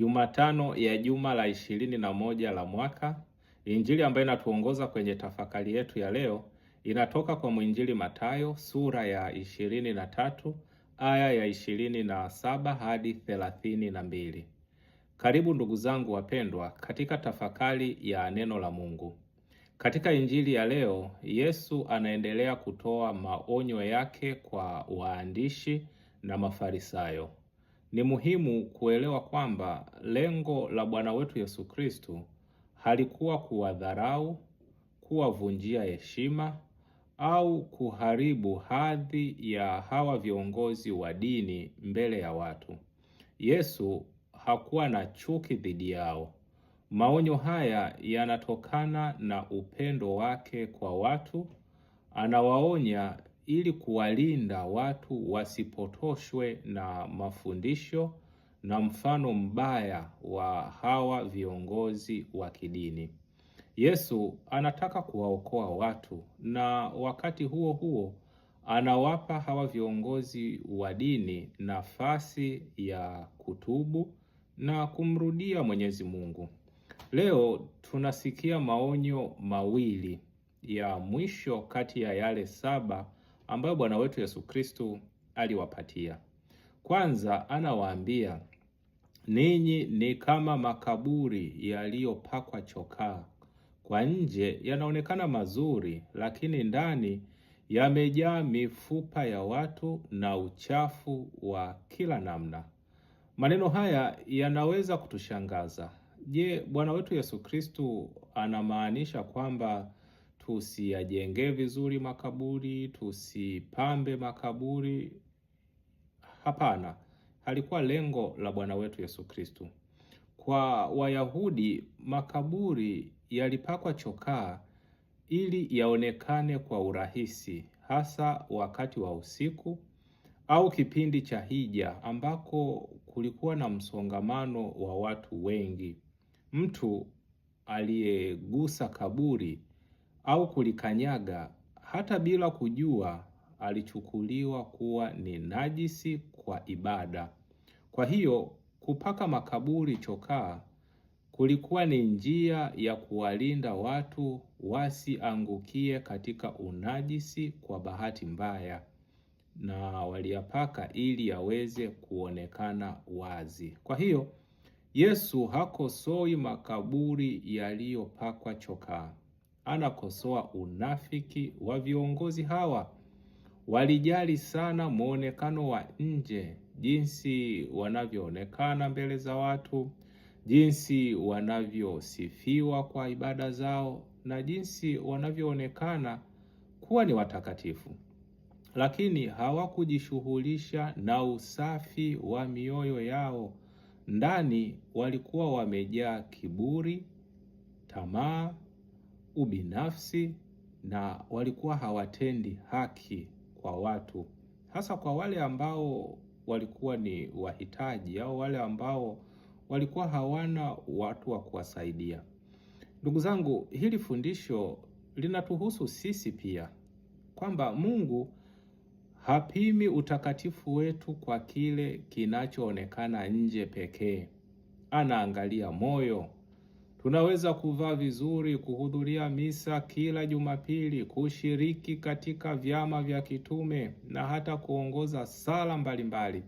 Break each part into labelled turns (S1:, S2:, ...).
S1: Jumatano ya juma la 21 la mwaka. Injili ambayo inatuongoza kwenye tafakari yetu ya leo inatoka kwa mwinjili Mathayo sura ya 23 aya ya 27 hadi 32. Karibu ndugu zangu wapendwa katika tafakari ya neno la Mungu. Katika injili ya leo, Yesu anaendelea kutoa maonyo yake kwa waandishi na Mafarisayo. Ni muhimu kuelewa kwamba lengo la Bwana wetu Yesu Kristo halikuwa kuwadharau, kuwavunjia heshima au kuharibu hadhi ya hawa viongozi wa dini mbele ya watu. Yesu hakuwa na chuki dhidi yao. Maonyo haya yanatokana na upendo wake kwa watu. Anawaonya ili kuwalinda watu wasipotoshwe na mafundisho na mfano mbaya wa hawa viongozi wa kidini. Yesu anataka kuwaokoa watu, na wakati huo huo anawapa hawa viongozi wa dini nafasi ya kutubu na kumrudia Mwenyezi Mungu. Leo tunasikia maonyo mawili ya mwisho kati ya yale 7 ambayo Bwana wetu Yesu Kristo aliwapatia. Kwanza anawaambia, ninyi ni kama makaburi yaliyopakwa chokaa. Kwa nje yanaonekana mazuri, lakini ndani yamejaa mifupa ya watu na uchafu wa kila namna. Maneno haya yanaweza kutushangaza. Je, Bwana wetu Yesu Kristo anamaanisha kwamba tusiyajenge vizuri makaburi, tusipambe makaburi? Hapana, halikuwa lengo la Bwana wetu Yesu Kristo. Kwa Wayahudi, makaburi yalipakwa chokaa ili yaonekane kwa urahisi, hasa wakati wa usiku au kipindi cha hija ambako kulikuwa na msongamano wa watu wengi. Mtu aliyegusa kaburi au kulikanyaga hata bila kujua alichukuliwa kuwa ni najisi kwa ibada. Kwa hiyo kupaka makaburi chokaa kulikuwa ni njia ya kuwalinda watu wasiangukie katika unajisi kwa bahati mbaya, na waliyapaka ili yaweze kuonekana wazi. Kwa hiyo Yesu hakosoi makaburi yaliyopakwa chokaa. Anakosoa unafiki wa viongozi hawa. Walijali sana muonekano wa nje, jinsi wanavyoonekana mbele za watu, jinsi wanavyosifiwa kwa ibada zao, na jinsi wanavyoonekana kuwa ni watakatifu. Lakini hawakujishughulisha na usafi wa mioyo yao. Ndani walikuwa wamejaa kiburi, tamaa, ubinafsi, na walikuwa hawatendi haki kwa watu, hasa kwa wale ambao walikuwa ni wahitaji au wale ambao walikuwa hawana watu wa kuwasaidia. Ndugu zangu, hili fundisho linatuhusu sisi pia, kwamba Mungu hapimi utakatifu wetu kwa kile kinachoonekana nje pekee. Anaangalia moyo. Tunaweza kuvaa vizuri, kuhudhuria misa kila Jumapili, kushiriki katika vyama vya kitume na hata kuongoza sala mbalimbali.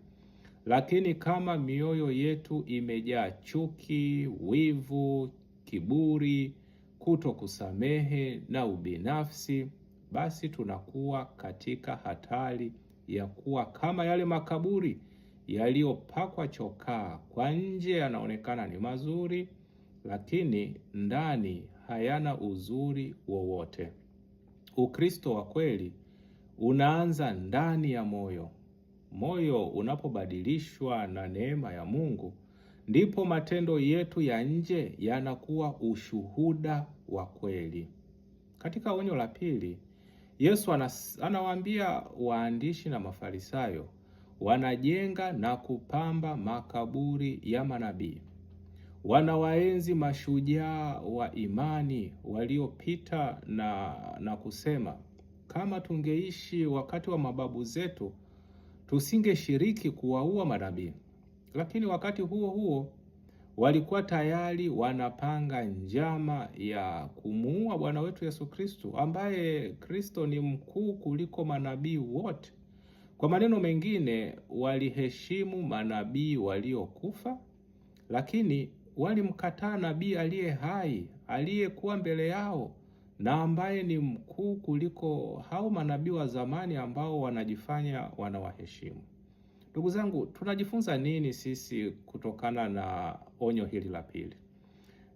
S1: Lakini kama mioyo yetu imejaa chuki, wivu, kiburi, kutokusamehe na ubinafsi, basi tunakuwa katika hatari ya kuwa kama yale makaburi yaliyopakwa chokaa. Kwa nje yanaonekana ni mazuri, lakini ndani hayana uzuri wowote. Ukristo wa kweli unaanza ndani ya moyo. Moyo unapobadilishwa na neema ya Mungu, ndipo matendo yetu ya nje yanakuwa ushuhuda wa kweli. Katika onyo la pili, Yesu anawaambia waandishi na Mafarisayo wanajenga na kupamba makaburi ya manabii. Wanawaenzi mashujaa wa imani waliopita na kusema, kama tungeishi wakati wa mababu zetu tusingeshiriki kuwaua manabii. Lakini wakati huo huo walikuwa tayari wanapanga njama ya kumuua Bwana wetu Yesu Kristo, ambaye Kristo ni mkuu kuliko manabii wote. Kwa maneno mengine, waliheshimu manabii waliokufa, lakini walimkataa nabii aliye hai, aliyekuwa mbele yao na ambaye ni mkuu kuliko hao manabii wa zamani ambao wanajifanya wanawaheshimu. Ndugu zangu, tunajifunza nini sisi kutokana na onyo hili la pili?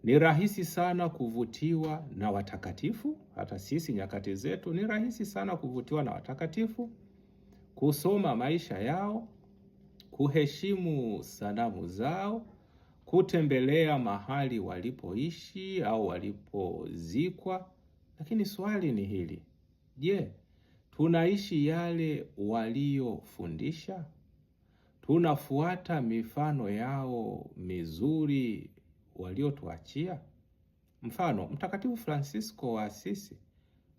S1: Ni rahisi sana kuvutiwa na watakatifu. Hata sisi nyakati zetu ni rahisi sana kuvutiwa na watakatifu, kusoma maisha yao, kuheshimu sanamu zao, kutembelea mahali walipoishi au walipozikwa. Lakini swali ni hili: je, tunaishi yale waliofundisha? Tunafuata mifano yao mizuri waliotuachia? Mfano, Mtakatifu Fransisko wa Asisi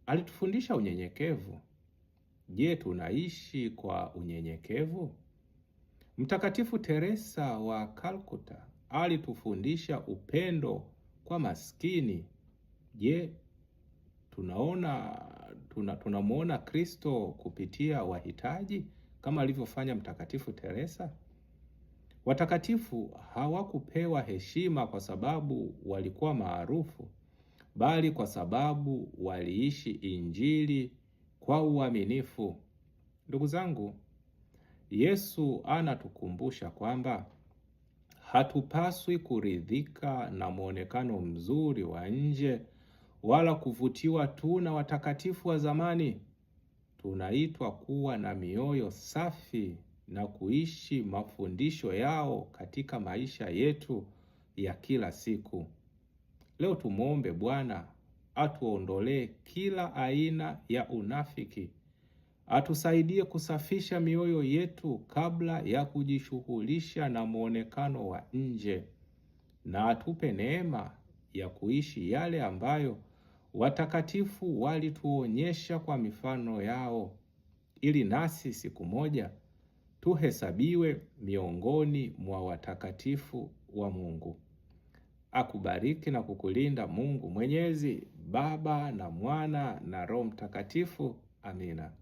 S1: alitufundisha unyenyekevu. Je, tunaishi kwa unyenyekevu? Mtakatifu Teresa wa Calcutta alitufundisha upendo kwa maskini. Je, tunamuona Kristo kupitia wahitaji kama alivyofanya Mtakatifu Teresa? Watakatifu hawakupewa heshima kwa sababu walikuwa maarufu, bali kwa sababu waliishi Injili kwa uaminifu. Ndugu zangu, Yesu anatukumbusha kwamba hatupaswi kuridhika na muonekano mzuri wa nje wala kuvutiwa tu na watakatifu wa zamani. Tunaitwa kuwa na mioyo safi na kuishi mafundisho yao katika maisha yetu ya kila siku. Leo tumuombe Bwana atuondolee kila aina ya unafiki, atusaidie kusafisha mioyo yetu kabla ya kujishughulisha na muonekano wa nje, na atupe neema ya kuishi yale ambayo watakatifu walituonyesha kwa mifano yao, ili nasi siku moja tuhesabiwe miongoni mwa watakatifu wa Mungu. Akubariki na kukulinda Mungu Mwenyezi, Baba na Mwana na Roho Mtakatifu. Amina.